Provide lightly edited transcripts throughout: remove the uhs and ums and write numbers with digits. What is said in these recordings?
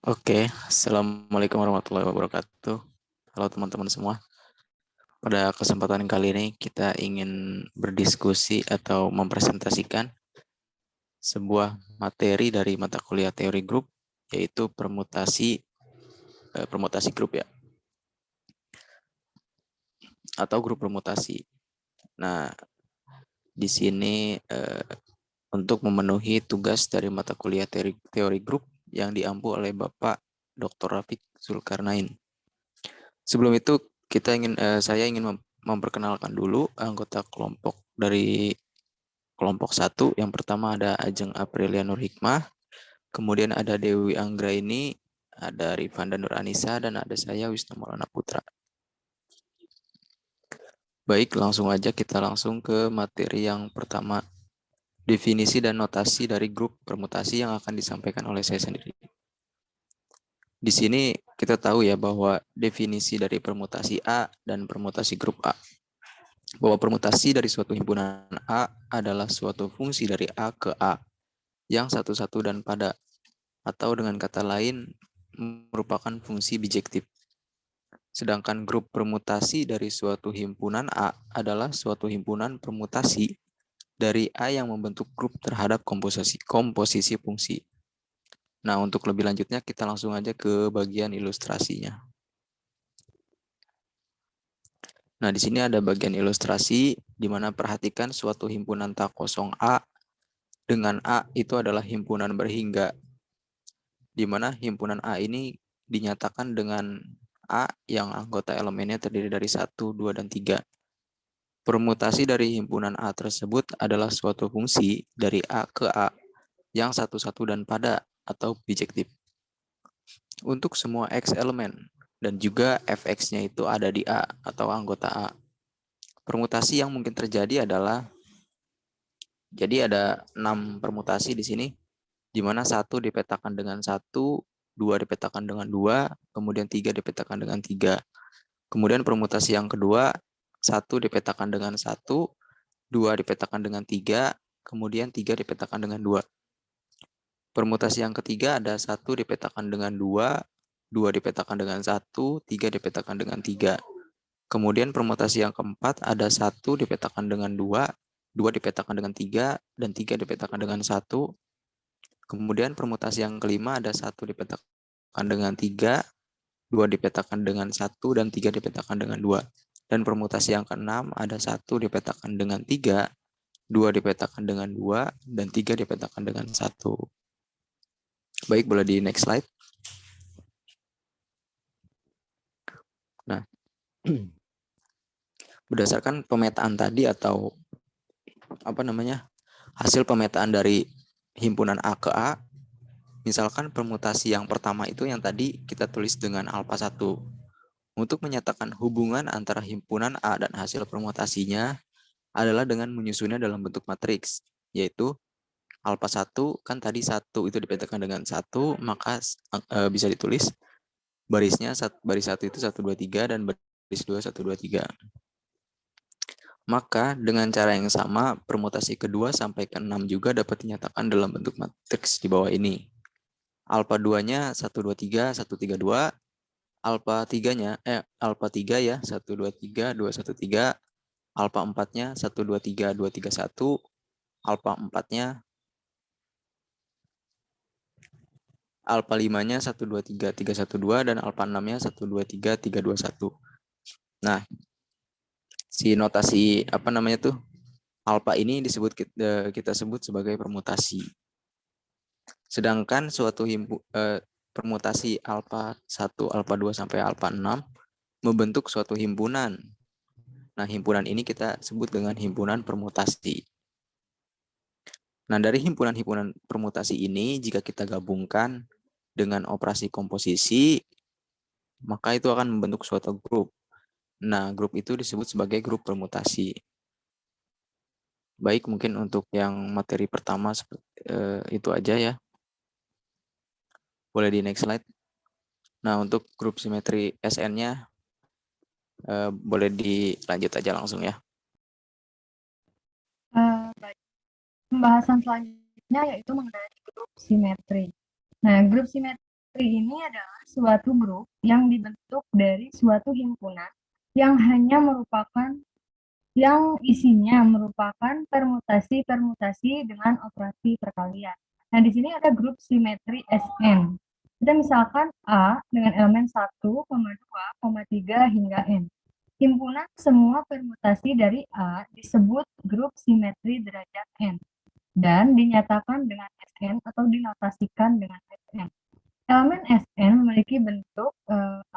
Oke, Assalamualaikum warahmatullahi wabarakatuh. Halo teman-teman semua. Pada kesempatan kali ini kita ingin berdiskusi atau mempresentasikan sebuah materi dari mata kuliah teori grup, yaitu permutasi grup ya, atau grup permutasi. Nah, di sini untuk memenuhi tugas dari mata kuliah teori grup yang diampu oleh Bapak Dr. Rafiq Zulkarnain. Sebelum itu saya ingin memperkenalkan dulu anggota kelompok dari kelompok 1. Yang pertama ada Ajeng Aprilia Nur Hikmah, kemudian ada Dewi Anggraini, ada Rifanda Nur Anissa, dan ada saya Wisnu Maulana Putra. Baik, langsung aja kita langsung ke materi yang pertama. Definisi dan notasi dari grup permutasi yang akan disampaikan oleh saya sendiri. Di sini kita tahu ya bahwa definisi dari permutasi A dan permutasi grup A. Bahwa permutasi dari suatu himpunan A adalah suatu fungsi dari A ke A yang satu-satu dan pada, atau dengan kata lain merupakan fungsi bijektif. Sedangkan grup permutasi dari suatu himpunan A adalah suatu himpunan permutasi dari A yang membentuk grup terhadap komposisi fungsi. Nah, untuk lebih lanjutnya kita langsung aja ke bagian ilustrasinya. Nah, di sini ada bagian ilustrasi di mana perhatikan suatu himpunan tak kosong A dengan A itu adalah himpunan berhingga, di mana himpunan A ini dinyatakan dengan A yang anggota elemennya terdiri dari 1, 2, dan 3. Permutasi dari himpunan A tersebut adalah suatu fungsi dari A ke A yang satu-satu dan pada atau bijektif. Untuk semua X elemen dan juga Fx-nya itu ada di A atau anggota A. Permutasi yang mungkin terjadi adalah, jadi ada 6 permutasi di sini, di mana 1 dipetakan dengan 1, 2 dipetakan dengan 2, kemudian 3 dipetakan dengan 3. Kemudian permutasi yang kedua, 1 dipetakan dengan 1, 2 dipetakan dengan 3, kemudian 3 dipetakan dengan 2. Permutasi yang ketiga ada 1 dipetakan dengan 2, 2 dipetakan dengan 1, 3 dipetakan dengan 3. Kemudian permutasi yang keempat ada 1 dipetakan dengan 2, 2 dipetakan dengan 3, dan 3 dipetakan dengan 1. Kemudian permutasi yang kelima ada 1 dipetakan dengan 3, 2 dipetakan dengan 1, dan 3 dipetakan dengan 2. Dan permutasi yang keenam ada 1 dipetakan dengan 3, 2 dipetakan dengan 2, dan 3 dipetakan dengan 1. Baik, boleh di next slide. Nah, berdasarkan pemetaan tadi atau hasil pemetaan dari himpunan A ke A, misalkan permutasi yang pertama itu yang tadi kita tulis dengan alpha 1. Untuk menyatakan hubungan antara himpunan A dan hasil permutasinya adalah dengan menyusunnya dalam bentuk matriks, yaitu alpha 1 kan tadi 1 itu dipetakan dengan 1, maka bisa ditulis barisnya baris 1 itu 1, 2, 3 dan baris 2 1, 2, 3. Maka dengan cara yang sama, permutasi kedua sampai ke 6 juga dapat dinyatakan dalam bentuk matriks di bawah ini. Alpha 2-nya 1, 2, 3, 1, 3, 2. Alpha 3-nya, alpha 3 ya, 1, 2, 3, 2, 1, 3. Alpha 4-nya 1, 2, 3, 2, 3, 1. Alpha 4-nya, alpha 5-nya 1, 2, 3, 3, 1, 2. Dan alpha 6-nya 1, 2, 3, 3, 2, 1. Nah, si notasi alpha ini kita sebut sebagai permutasi. Sedangkan suatu permutasi alpha 1, alpha 2 sampai alpha 6 membentuk suatu himpunan. Nah, himpunan ini kita sebut dengan himpunan permutasi. Nah, dari himpunan-himpunan permutasi ini jika kita gabungkan dengan operasi komposisi, maka itu akan membentuk suatu grup. Nah, grup itu disebut sebagai grup permutasi. Baik, mungkin untuk yang materi pertama itu aja ya. Boleh di next slide. Nah, untuk grup simetri SN-nya boleh dilanjut aja langsung ya. Baik. Pembahasan selanjutnya yaitu mengenai grup simetri. Nah, grup simetri simetri ini adalah suatu grup yang dibentuk dari suatu himpunan yang hanya merupakan yang isinya merupakan permutasi-permutasi dengan operasi perkalian. Nah, di sini ada grup simetri Sn. Kita misalkan A dengan elemen 1, 2, 3 hingga N. Himpunan semua permutasi dari A disebut grup simetri derajat N dan dinyatakan dengan Sn atau dinotasikan dengan Sn. Elemen Sn memiliki bentuk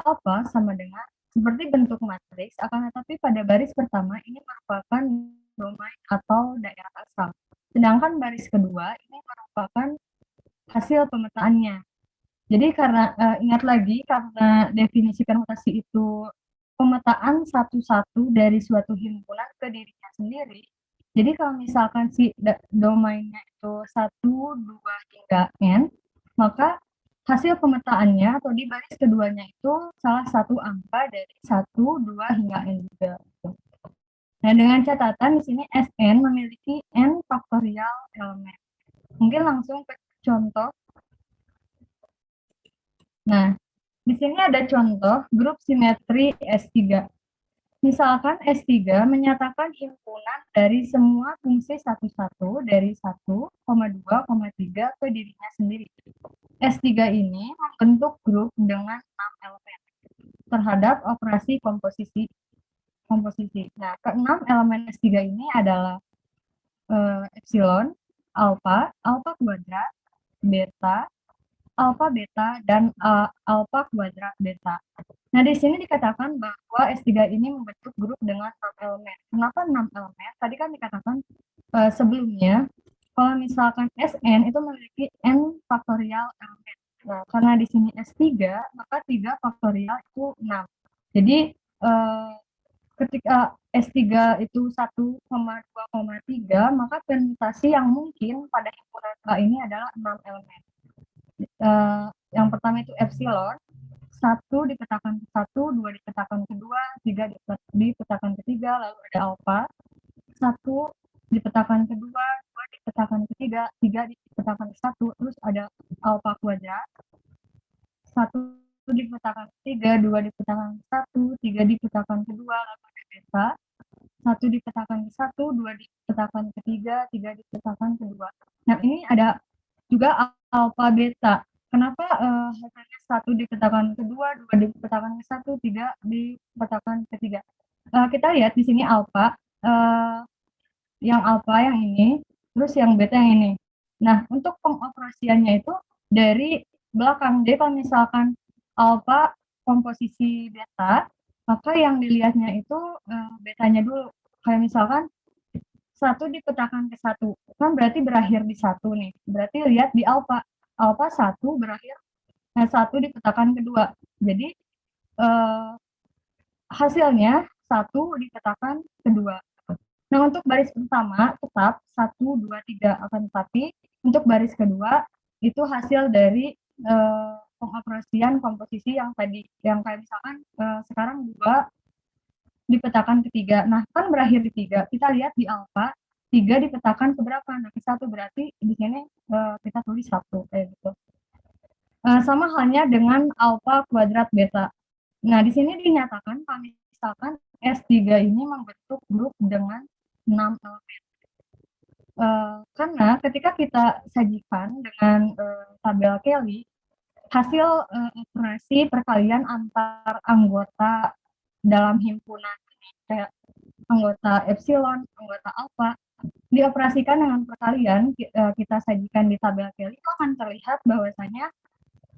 alfa sama dengan seperti bentuk matriks, akan tetapi pada baris pertama ini merupakan domain atau daerah asal. Sedangkan baris kedua ini merupakan hasil pemetaannya. Jadi karena ingat lagi karena definisi permutasi itu pemetaan satu-satu dari suatu himpunan ke dirinya sendiri. Jadi kalau misalkan si domainnya itu 1, 2 hingga N, maka hasil pemetaannya atau di baris keduanya itu salah satu angka dari 1, 2 hingga N juga. Nah, dengan catatan di sini Sn memiliki N faktorial elemen. Mungkin langsung ke contoh. Nah, di sini ada contoh grup simetri S3. Misalkan S3 menyatakan himpunan dari semua fungsi satu-satu dari 1, 2, 3 ke dirinya sendiri. S3 ini membentuk grup dengan 6 elemen terhadap operasi komposisi. Nah, keenam elemen S3 ini adalah epsilon, alfa, alfa kuadrat, beta, alfa beta, dan alfa kuadrat beta. Nah, di sini dikatakan bahwa S3 ini membentuk grup dengan 6 elemen. Kenapa 6 elemen? Tadi kan dikatakan sebelumnya, kalau misalkan Sn itu memiliki N faktorial elemen. Nah, karena di sini S3, maka 3 faktorial itu 6. Jadi, ketika S3 itu 1, 2, 3, maka permutasi yang mungkin pada himpunan A ini adalah 6 elemen. Yang pertama itu epsilon, 1 dipetakan ke 1, 2 dipetakan ke 2, 3 dipetakan ke 3, lalu ada alfa, 1 dipetakan ke 2, 2 dipetakan ke 3, 3 dipetakan ke 1, terus ada alfa kuadrat, 1 dipetakan ke 3, 2 dipetakan ke 1, 3 dipetakan ke 2, lalu ada beta, 1 dipetakan ke 1, 2 dipetakan ke 3, 3 dipetakan ke 2. Nah, ini ada juga alfa beta. Kenapa hasilnya 1 dipetakan ke 2, 2 dipetakan ke 1, 3 dipetakan ke 3. Kita lihat di sini alfa, yang alfa yang ini, terus yang beta yang ini. Nah, untuk pengoperasiannya itu dari belakang. Jadi kalau misalkan alfa komposisi beta, maka yang dilihatnya itu betanya dulu. Kayak misalkan 1 dipetakan ke 1, kan berarti berakhir di 1 nih. Berarti lihat di alfa. Alfa 1 berakhir, 1 dipetakan ke 2. Jadi hasilnya 1 dipetakan ke 2. Nah, untuk baris pertama tetap 1, 2, 3. Akan tetapi untuk baris kedua itu hasil dari pengoperasian komposisi yang tadi. Yang kayak misalkan sekarang 2 dipetakan ke 3. Nah, kan berakhir di 3. Kita lihat di alfa, 3 dipetakan ke berapa? Nah, ke 1. Berarti di sini kita tulis 1 kayak gitu. Sama halnya dengan alfa kuadrat beta. Nah, di sini dinyatakan kalau misalkan S3 ini membentuk grup dengan 6 elemen. Karena ketika kita sajikan dengan tabel Kelly, hasil operasi perkalian antar anggota dalam himpunan ini, kayak anggota epsilon, anggota alfa, dioperasikan dengan perkalian kita sajikan di tabel Kelly, itu akan terlihat bahwasanya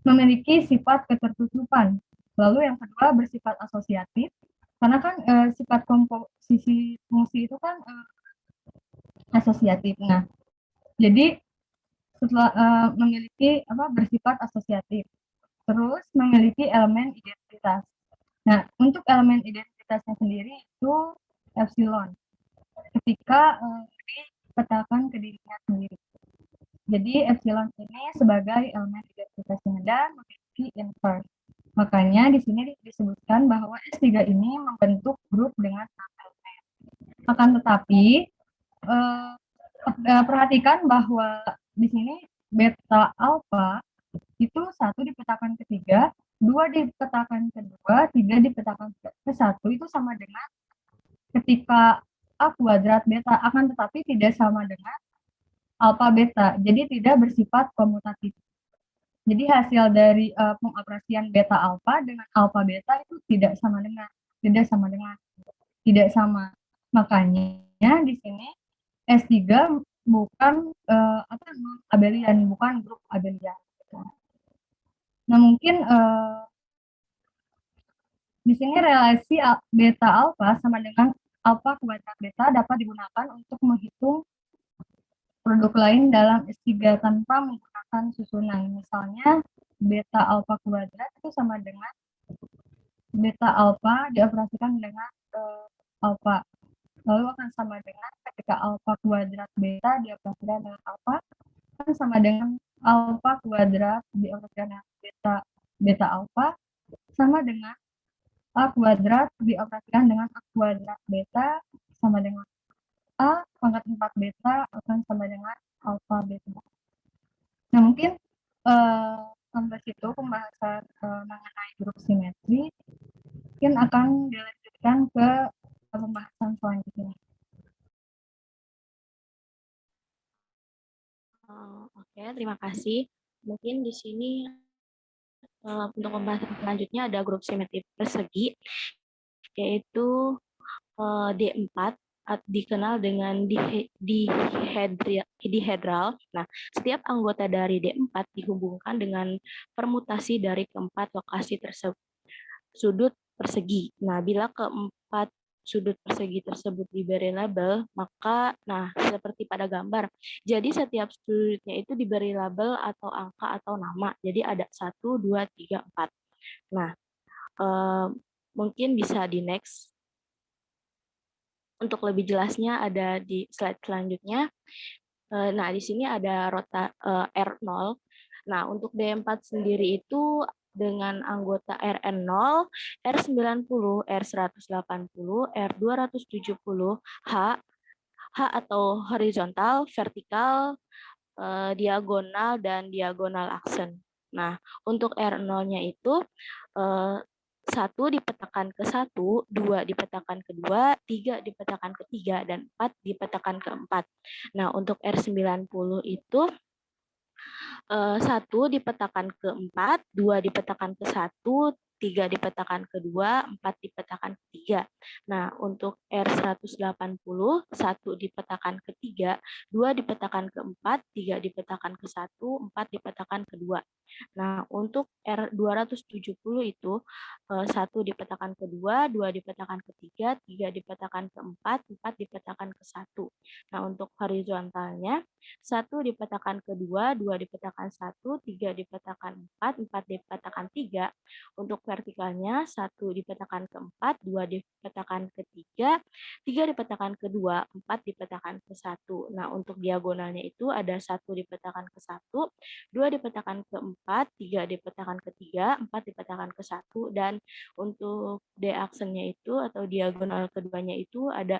memiliki sifat ketertutupan. Lalu yang kedua bersifat asosiatif, karena kan sifat komposisi fungsi itu kan asosiatif. Nah, jadi setelah memiliki bersifat asosiatif, terus memiliki elemen identitas. Nah, untuk elemen identitasnya sendiri itu epsilon. Ketika dipetakan ke dirinya sendiri. Jadi epsilon ini sebagai elemen identitasnya dan memiliki inverse. Makanya di sini disebutkan bahwa S3 ini membentuk grup dengan 6 elemen. Akan tetapi perhatikan bahwa di sini beta alfa itu 1 dipetakan ke 3, 2 dipetakan ke 2, 3 dipetakan ke 1 itu sama dengan ketika A kuadrat beta, akan tetapi tidak sama dengan alfa beta, jadi tidak bersifat komutatif. Jadi hasil dari pengoperasian beta alfa dengan alfa beta itu tidak sama. Makanya di sini S3 bukan abelian, bukan grup abelian. Nah, mungkin di sini relasi beta alfa sama dengan alfa kuadrat beta dapat digunakan untuk menghitung produk lain dalam S3 tanpa menggunakan susunan. Misalnya beta alfa kuadrat itu sama dengan beta alfa dioperasikan dengan alfa. Lalu akan sama dengan ketika alfa kuadrat beta dioperasikan dengan alfa, akan sama dengan alfa kuadrat dioperasikan dengan beta alfa sama dengan A kuadrat dioperasikan dengan A kuadrat beta sama dengan A pangkat 4 beta akan sama dengan alfa beta. Nah, mungkin sampai situ pembahasan mengenai grup simetri. Mungkin akan dilanjutkan ke pembahasan selanjutnya. Oke, terima kasih. Mungkin di sini untuk pembahasan selanjutnya ada grup simetri persegi, yaitu D4 dikenal dengan dihedral. Nah, setiap anggota dari D4 dihubungkan dengan permutasi dari keempat lokasi tersebut sudut persegi. Nah, bila keempat sudut persegi tersebut diberi label, maka seperti pada gambar. Jadi setiap sudutnya itu diberi label atau angka atau nama. Jadi ada 1, 2, 3, 4. Nah, mungkin bisa di next. Untuk lebih jelasnya ada di slide selanjutnya. Nah, di sini ada rota R0. Nah, untuk D4 sendiri itu dengan anggota Rn0, R90, R180, R270, H atau horizontal, vertikal, diagonal, dan diagonal aksen. Nah, untuk R0-nya itu 1 dipetakan ke 1, 2 dipetakan ke 2, 3 dipetakan ke 3, dan 4 dipetakan ke 4. Nah, untuk R90 itu 1 dipetakan ke 4, 2 dipetakan ke 1, 3 dipetakan ke 2, 4 dipetakan ke 3. Nah, untuk R180, 1 dipetakan ke 3, 2 dipetakan ke 4, 3 dipetakan ke 1, 4 dipetakan ke 2. Nah, untuk R270 itu 1 dipetakan ke 2, 2 dipetakan ke 3, 3 dipetakan ke 4, 4 dipetakan ke 1. Nah, untuk horizontalnya 1 dipetakan ke 2, 2 dipetakan 1, 3 dipetakan 4, 4 dipetakan 3. Untuk vertikalnya 1 dipetakan ke 4, 2 dipetakan ke 3, 3 dipetakan ke 2, 4 dipetakan ke 1. Nah, untuk diagonalnya itu ada 1 dipetakan ke 1, 2 dipetakan ke 4, 3 dipetakan ke 3, 4 dipetakan ke 1, dan untuk D aksennya itu atau diagonal keduanya itu ada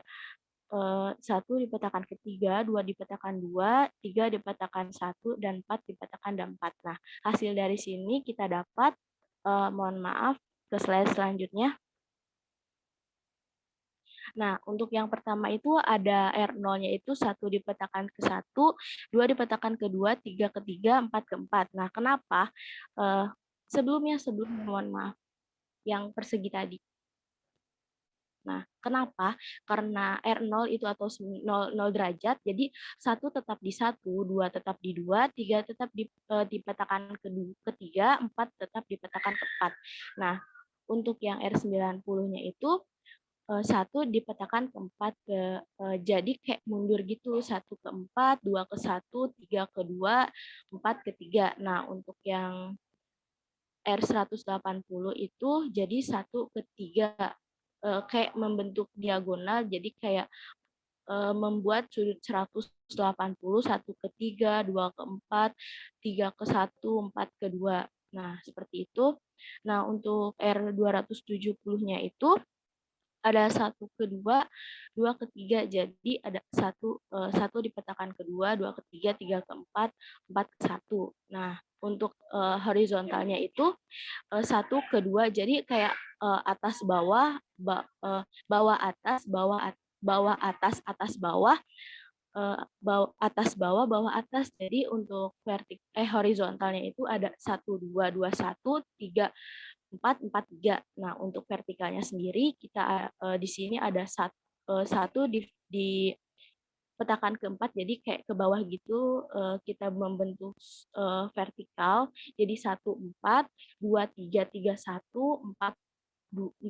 1 dipetakan ke 3, 2 dipetakan 2, 3 dipetakan 1, dan 4 dipetakan 4. Nah, hasil dari sini kita dapat, mohon maaf, ke slide selanjutnya. Nah, untuk yang pertama itu ada R0-nya itu 1 dipetakan ke 1, 2 dipetakan ke 2, 3 ke 3, 4 ke 4. Nah, kenapa? Sebelumnya, mohon maaf, yang persegi tadi. Nah, kenapa? Karena R0 itu atau 0 derajat, jadi 1 tetap di 1, 2 tetap di 2, 3 tetap dipetakan ke 3, 4 tetap dipetakan ke 4. Nah, untuk yang R90-nya itu 1 dipetakan ke 4 jadi kayak mundur gitu, 1 ke 4, 2 ke 1, 3 ke 2, 4 ke 3. Nah, untuk yang R180 itu jadi 1 ke 3, kayak membentuk diagonal, jadi kayak membuat sudut 180, 1 ke 3, 2 ke 4, 3 ke 1, 4 ke 2. Nah, seperti itu. Nah, untuk R270-nya itu ada 1 ke 2, 2 ke 3, jadi ada 1 dipetakan ke 2, 2 ke 3, 3 ke 4, 4 ke 1. Nah, untuk horizontalnya itu 1 ke 2, jadi kayak atas bawah, bawah atas, bawah atas, atas bawah, atas bawah, bawah atas. Jadi untuk horizontalnya itu ada 1 2 2 1 3 4 4 3. Nah, untuk vertikalnya sendiri kita di sini ada satu di petakan keempat, jadi kayak ke bawah gitu, kita membentuk vertikal, jadi 1 4 2 3 3 1 4 4 1.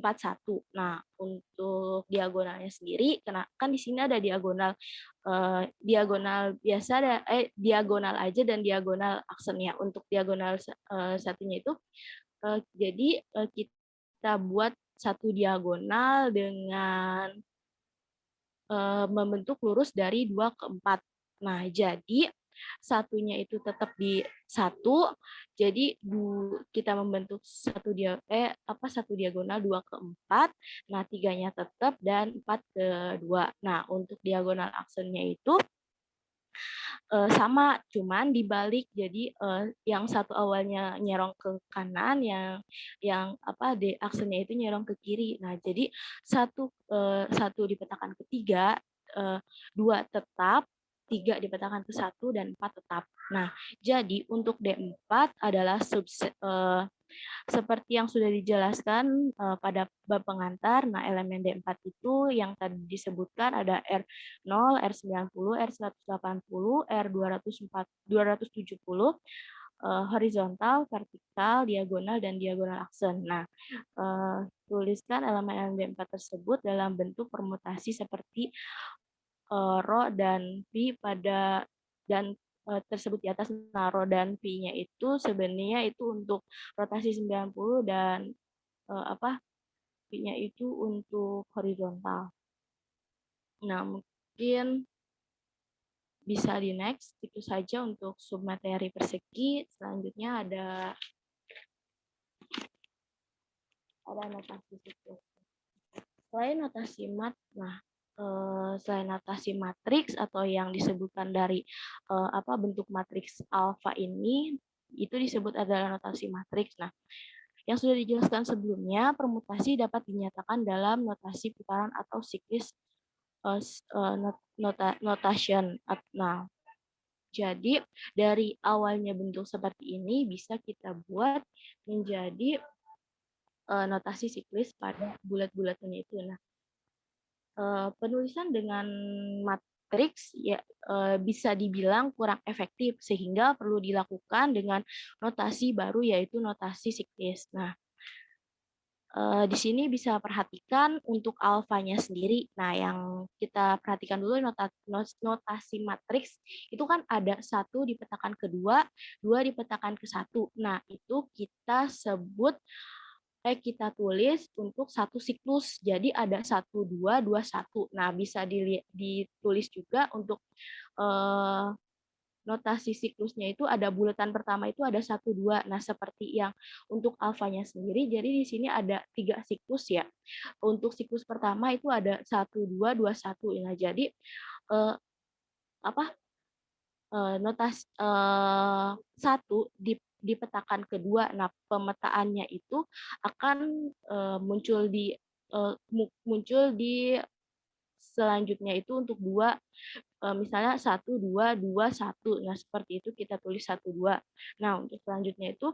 Nah, untuk diagonalnya sendiri, kan di sini ada diagonal, diagonal biasa, ada diagonal aja dan diagonal aksennya. Untuk diagonal satunya itu, jadi kita buat satu diagonal dengan membentuk lurus dari 2 ke 4. Nah, jadi satunya itu tetap di 1, jadi kita membentuk satu diagonal 2 ke 4. Nah, 3-nya tetap dan 4 ke 2. Nah, untuk diagonal aksennya itu sama, cuman dibalik. Jadi yang satu awalnya nyerong ke kanan, yang aksennya itu nyerong ke kiri. Nah, jadi satu dipetakan ketiga, 2 tetap, 3 dipetakan ke 1 dan 4 tetap. Nah, jadi untuk D4 adalah seperti yang sudah dijelaskan pada bab pengantar. Nah, elemen D4 itu yang tadi disebutkan ada R0, R90, R180, R270, horizontal, vertikal, diagonal, dan diagonal aksen. Nah, tuliskan elemen D4 tersebut dalam bentuk permutasi seperti rho dan pi dan tersebut di atas. Nah, rho dan pi-nya itu sebenarnya itu untuk rotasi 90 dan pi-nya itu untuk horizontal. Nah, mungkin bisa di next. Itu saja untuk submateri persegi. Selanjutnya ada notasi siklus. Selain notasi matriks atau yang disebutkan dari bentuk matriks alfa ini, itu disebut adalah notasi matriks. Nah, yang sudah dijelaskan sebelumnya, permutasi dapat dinyatakan dalam notasi putaran atau siklis notation. Nah, jadi dari awalnya bentuk seperti ini bisa kita buat menjadi notasi siklis pada bulat-bulatnya itu. Nah, penulisan dengan matriks ya bisa dibilang kurang efektif, sehingga perlu dilakukan dengan notasi baru, yaitu notasi siklis. Nah, di sini bisa perhatikan untuk alfanya sendiri. Nah, yang kita perhatikan dulu notasi matriks itu kan ada 1 dipetakan ke 2, 2 dipetakan ke 1. Nah, itu kita tulis untuk satu siklus. Jadi ada 1 2 2 1. Nah, bisa ditulis juga untuk notasi siklusnya itu ada bulatan pertama itu ada 1 2. Nah, seperti yang untuk alfanya sendiri, jadi di sini ada 3 siklus ya. Untuk siklus pertama itu ada 1 2 2 1. Nah, jadi eh, notasi 1 dipetakan kedua. Nah, pemetaannya itu akan muncul di selanjutnya itu untuk 2, misalnya 1 2 2 1. Nah, seperti itu kita tulis 1 2. Nah, untuk selanjutnya itu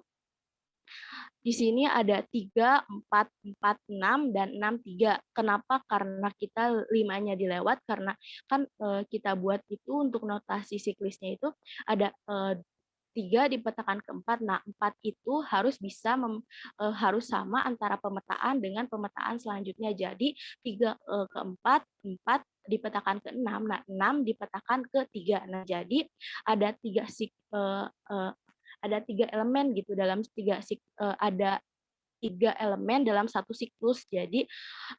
di sini ada 3 4 4 6 dan 6 3. Kenapa? Karena kita 5-nya dilewat, karena kan kita buat itu untuk notasi siklisnya itu ada 3 dipetakan ke 4. Nah, 4 itu harus harus sama antara pemetaan dengan pemetaan selanjutnya. Jadi 3 ke 4, 4 dipetakan ke 6. Nah, 6 dipetakan ke 3. Nah, jadi ada 3 elemen gitu ada 3 elemen dalam satu siklus. Jadi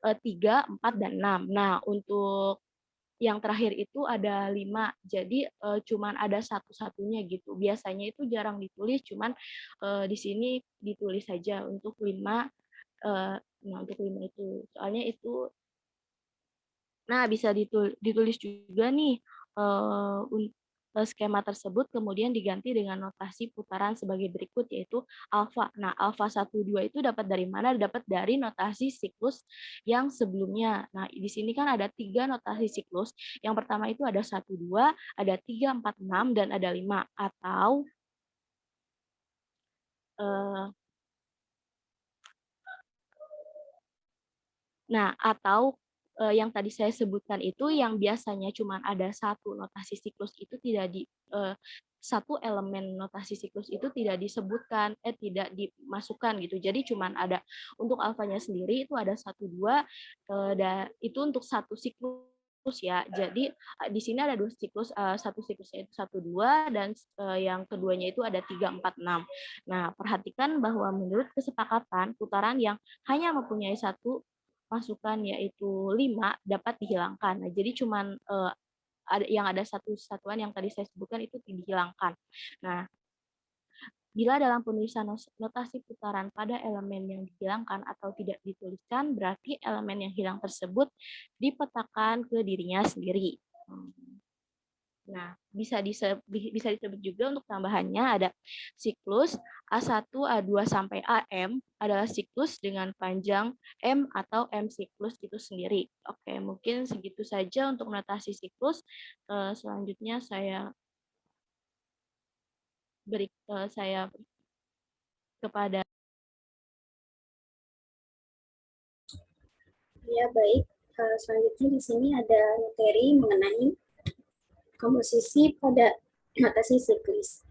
3, 4, dan 6. Nah, untuk yang terakhir itu ada 5, jadi cuman ada satu-satunya gitu. Biasanya itu jarang ditulis, cuman di sini ditulis saja untuk 5. Nah, untuk 5 itu soalnya itu. Nah, bisa ditulis juga nih skema tersebut kemudian diganti dengan notasi putaran sebagai berikut, yaitu alfa. Nah, alfa 1, 2 itu dapat dari mana? Dapat dari notasi siklus yang sebelumnya. Nah, di sini kan ada 3 notasi siklus. Yang pertama itu ada 1, 2, ada 3, 4, 6, dan ada 5. Atau yang tadi saya sebutkan itu yang biasanya cuma ada satu notasi siklus itu satu elemen notasi siklus itu tidak disebutkan, tidak dimasukkan gitu. Jadi cuma ada untuk alfanya sendiri itu ada 1, 2, itu untuk satu siklus ya. Jadi di sini ada 2 siklus, satu siklusnya itu 1, 2, dan yang keduanya itu ada 3, 4, 6. Nah, perhatikan bahwa menurut kesepakatan putaran yang hanya mempunyai satu masukan yaitu 5 dapat dihilangkan. Nah, jadi cuman ada satu satuan yang tadi saya sebutkan itu dihilangkan. Nah, bila dalam penulisan notasi putaran pada elemen yang dihilangkan atau tidak dituliskan, berarti elemen yang hilang tersebut dipetakan ke dirinya sendiri. Nah, bisa disebut juga untuk tambahannya ada siklus A1, A2 sampai AM adalah siklus dengan panjang M atau M siklus itu sendiri. Oke, mungkin segitu saja untuk notasi siklus. Selanjutnya saya beri kepada. Ya, baik. Selanjutnya di sini ada materi mengenai komposisi pada notasi siklis.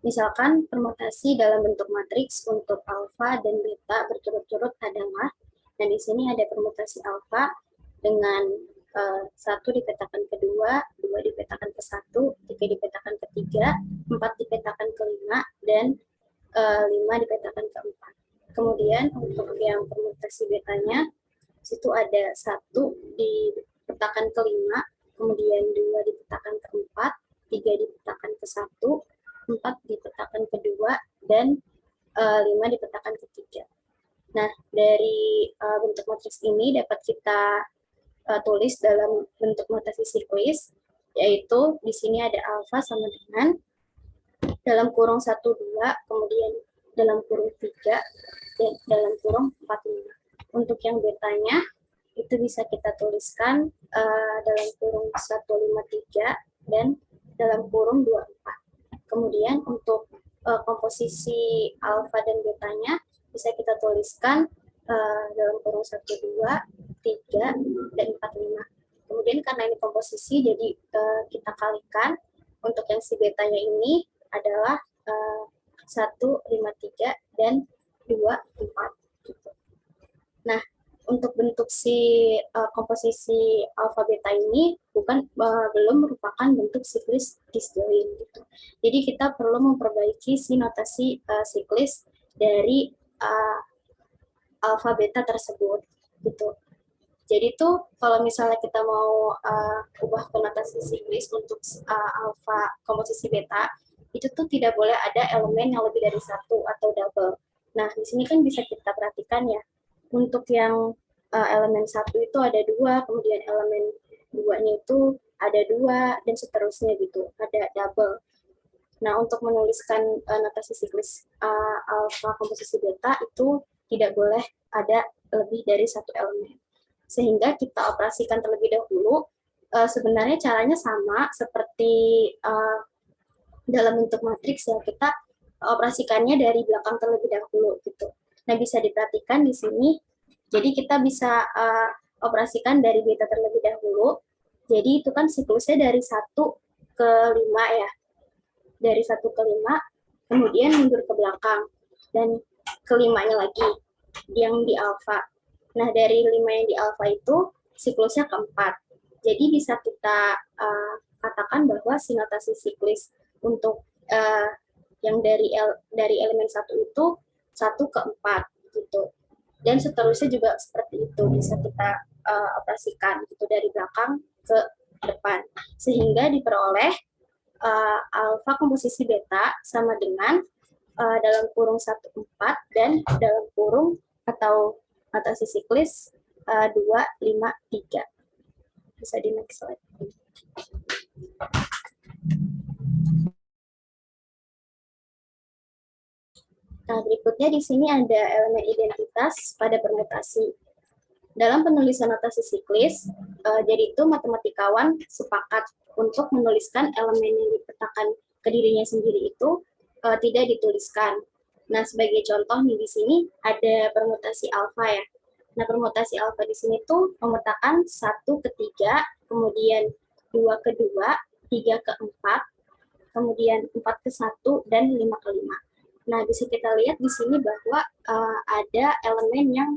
Misalkan permutasi dalam bentuk matriks untuk alfa dan beta berturut-turut adalah, dan di sini ada permutasi alfa dengan 1 dipetakan ke 2, 2 dipetakan ke 1, 3 dipetakan ke 3, 4 dipetakan ke 5, dan 5 dipetakan ke 4. Kemudian untuk yang permutasi betanya, situ ada 1 dipetakan ke 5, kemudian 2 dipetakan ke 4, 3 dipetakan ke 1, 4 dipetakan ke 2, dan 5 dipetakan ke 3. Nah, dari bentuk matriks ini dapat kita tulis dalam bentuk notasi siklis, yaitu di sini ada alfa sama dengan dalam kurung 1, 2, kemudian dalam kurung 3, dan dalam kurung 4, 5. Untuk yang betanya, itu bisa kita tuliskan dalam kurung 1, 5, 3, dan dalam kurung 2, 4. Kemudian untuk komposisi alfa dan betanya, bisa kita tuliskan dalam kurung 1, 2, 3, dan 4, 5. Kemudian karena ini komposisi, jadi kita kalikan. Untuk yang si betanya ini adalah 1, 5, 3, dan 2, 4. Gitu. Nah, untuk bentuk si komposisi alfa beta ini belum merupakan bentuk siklis disjoin gitu. Jadi kita perlu memperbaiki si notasi siklis dari alfa beta tersebut gitu. Jadi tuh kalau misalnya kita mau ubah ke notasi siklis untuk alfa komposisi beta, itu tuh tidak boleh ada elemen yang lebih dari 1 atau double. Nah, di sini kan bisa kita perhatikan ya, untuk yang elemen 1 itu ada 2, kemudian elemen 2-nya itu ada 2, dan seterusnya gitu, ada double. Nah, untuk menuliskan notasi siklis alfa komposisi beta itu tidak boleh ada lebih dari 1 elemen. Sehingga kita operasikan terlebih dahulu, sebenarnya caranya sama seperti dalam bentuk matriks ya, kita operasikannya dari belakang terlebih dahulu gitu. Nah, bisa diperhatikan di sini, jadi kita bisa operasikan dari beta terlebih dahulu. Jadi itu kan siklusnya dari 1 ke 5 ya. Dari 1 ke 5, kemudian mundur ke belakang, dan ke 5-nya lagi, yang di alfa. Nah, dari 5 yang di alfa itu, siklusnya keempat. Jadi bisa kita katakan bahwa si notasi siklis untuk yang dari elemen 1 itu 1 ke 4 gitu. Dan seterusnya juga seperti itu, bisa kita operasikan gitu dari belakang ke depan. Sehingga diperoleh alfa komposisi beta sama dengan dalam kurung 1, 4, dan dalam kurung atau notasi siklis 2, 5, 3. Bisa di next slide. Nah, berikutnya di sini ada elemen identitas pada permutasi. Dalam penulisan notasi siklis, jadi itu matematikawan sepakat untuk menuliskan elemen yang dipetakan ke dirinya sendiri itu tidak dituliskan. Nah, sebagai contoh nih di sini ada permutasi alfa ya. Nah, permutasi alfa di sini tuh memetakan 1 ke 3, kemudian 2 ke 2, 3 ke 4, kemudian 4 ke 1, dan 5 ke 5. Nah, bisa kita lihat di sini bahwa ada elemen yang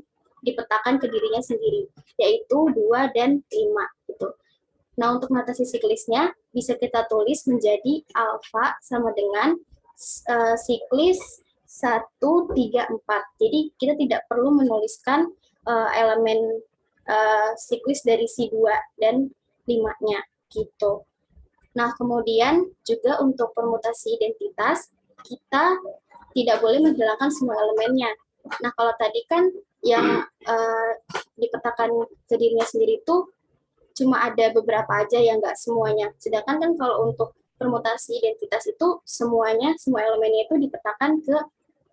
dipetakan ke dirinya sendiri, yaitu 2 dan 5. Gitu. Nah, untuk notasi siklisnya bisa kita tulis menjadi alfa sama dengan siklis 1, 3, 4. Jadi kita tidak perlu menuliskan elemen siklis dari si 2 dan 5-nya gitu. Nah, kemudian juga untuk permutasi identitas, kita tidak boleh menghilangkan semua elemennya. Nah, kalau tadi kan yang dipetakan ke dirinya sendiri itu cuma ada beberapa aja yang nggak semuanya. Sedangkan kan kalau untuk permutasi identitas itu semuanya, semua elemennya itu dipetakan ke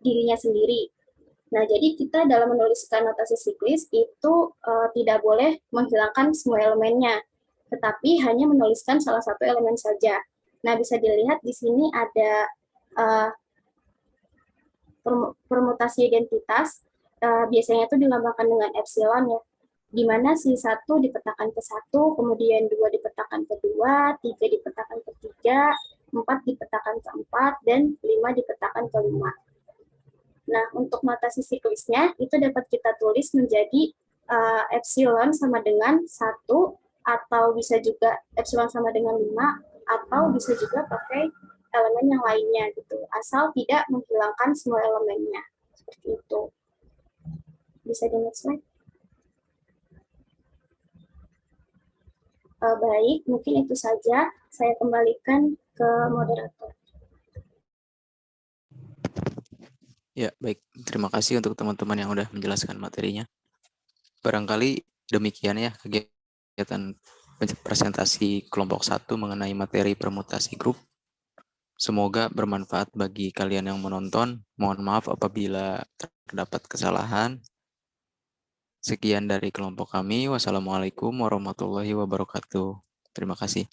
dirinya sendiri. Nah, jadi kita dalam menuliskan notasi siklis itu tidak boleh menghilangkan semua elemennya, tetapi hanya menuliskan salah satu elemen saja. Nah, bisa dilihat di sini ada permutasi identitas, biasanya itu dilambangkan dengan epsilon ya, di mana si 1 dipetakan ke 1, kemudian 2 dipetakan ke 2, 3 dipetakan ke 3, 4 dipetakan ke 4, dan 5 dipetakan ke 5. Nah, untuk notasi siklisnya, itu dapat kita tulis menjadi epsilon sama dengan 1, atau bisa juga epsilon sama dengan 5, atau bisa juga pakai elemen yang lainnya gitu, asal tidak menghilangkan semua elemennya. Seperti itu. Bisa di next slide. Baik, mungkin itu saja. Saya kembalikan ke moderator. Ya, baik. Terima kasih untuk teman-teman yang sudah menjelaskan materinya. Barangkali demikian ya kegiatan presentasi kelompok 1 mengenai materi permutasi grup. Semoga bermanfaat bagi kalian yang menonton. Mohon maaf apabila terdapat kesalahan. Sekian dari kelompok kami. Wassalamualaikum warahmatullahi wabarakatuh. Terima kasih.